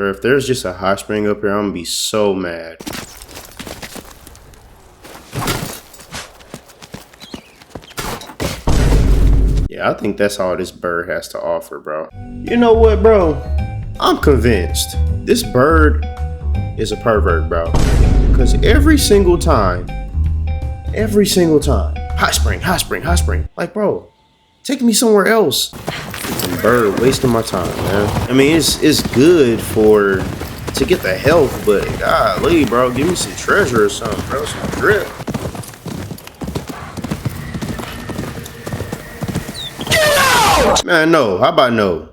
Bro, if there's just a hot spring up here, I'm gonna be so mad. Yeah, I think that's all this bird has to offer, bro. You know what, bro? I'm convinced this bird is a pervert, bro. Because every single time, hot spring, hot spring, hot spring. Like, bro, take me somewhere else. Freaking bird wasting my time, man. I mean, it's good to get the health, but golly, bro, give me some treasure or something, bro, some drip. Man, no. How about no?